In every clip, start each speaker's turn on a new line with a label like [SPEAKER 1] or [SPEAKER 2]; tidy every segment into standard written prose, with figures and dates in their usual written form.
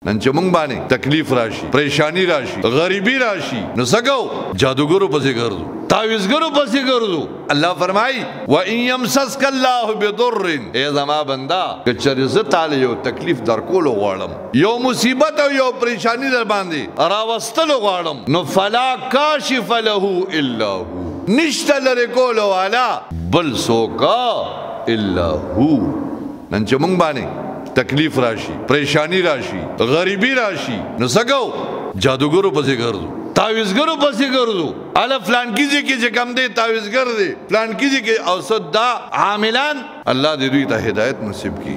[SPEAKER 1] نن چې مونږ باندې تکلیف راشي پریشانی راشي غریبی راشي نو سګو جادوګرو پسې ګرځو تعویذګرو پسې ګرځو الله فرمایي وان يمسسك الله بضر اے زما بندا کچره ز تعالی یو تکلیف در کول غواړم یو مصیبت او یو پریشانی در باندې راوستل غواړم نو فلا کاشف له الا هو نشته لري کول والا بل سوکا الا هو نن چې مونږ باندې تکلیف راشي پریشانی راشي غریبی راشي نو سګو جادوګرو پسې ګرځو تعویذګرو پسې ګرځو الا فلان کیږي چې کم دی تعویذګر دی فلان کیږي کې اوسط دا عاملان الله دې دوی ته هدایت نصیب کړي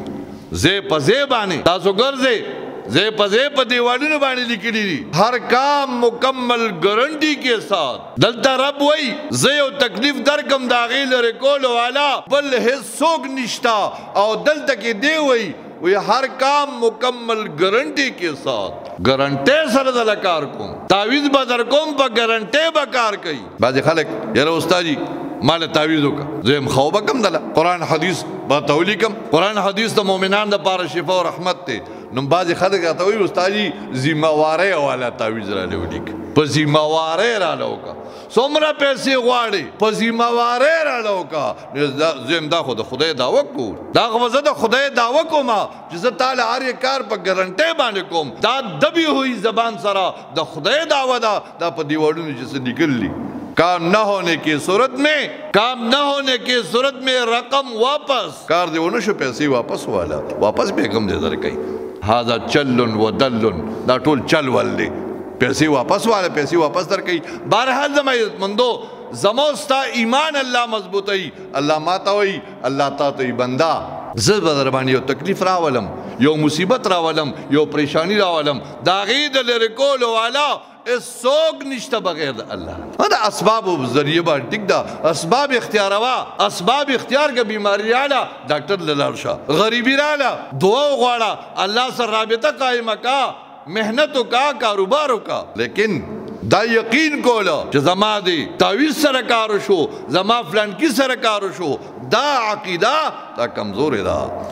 [SPEAKER 1] زه پزې باندې تاسو ګرځي زه پزې په دیوالونو باندې لیکلي دي هر کام مکمل ګارنټي کے ساتھ دلته رب وای زه یو تکلیف درکم دا غي لري کول والا بل هیڅوک نشتا او دلته کې دی وای وی ہر کام مکمل گارنٹی کے ساتھ گارنٹی سره دل کار کوم تعویذ بدر کوم په گارنٹی به کار کوي بعض خلک یاره استاد جی مال تعویذ وکا زم خوبه کم دل قران حدیث با تولیکم قران حدیث د مؤمنان د پاره شفا او رحمت ته نو بعض خلک ته وی استاد جی ذمہواری والا تعویذ را لیک په ذمہواری را لوکا څومره پیسې غواړي په ذمہواری را لوکا زم دا خو د خدای دعوه کو دا خو زه د خدای دعوه کوم چې زه تعالی هر کار په ګارنټي باندې کوم دا دبی ہوئی زبان سره د خدای دعوه دا په دیوالونو چې نکللی کام نہ ہونے کی صورت میں رقم واپس کار دیونو شو پیسې واپس والا واپس به کم دے در کئی هاذا چلن و دلن دا ټول چل ول دی پیسې واپس والا پیسې واپس در کئی بہرحال زما مندو زموستا ایمان اللہ مضبوطی اللہ ماتا ہوئی اللہ تا تو بندہ زد بدر باندې یو تکلیف راولم یو مصیبت راولم یو پریشانی راولم دا غید لرکول والا اس سوگ نشتا بغیر دا اللہ دا اسباب و ذریعہ با ٹک دا اسباب اختیار ہوا اسباب اختیار کا بیماری رالا ڈاکٹر للارشا غریبی رالا دعا غواړه اللہ سر رابطہ قائمہ کا محنتو کا کاروبارو کا لیکن دا یقین کولا چې زما دی تعویذ سره کار شو زما فلان کی سره کار شو دا عقیده دا کمزور ده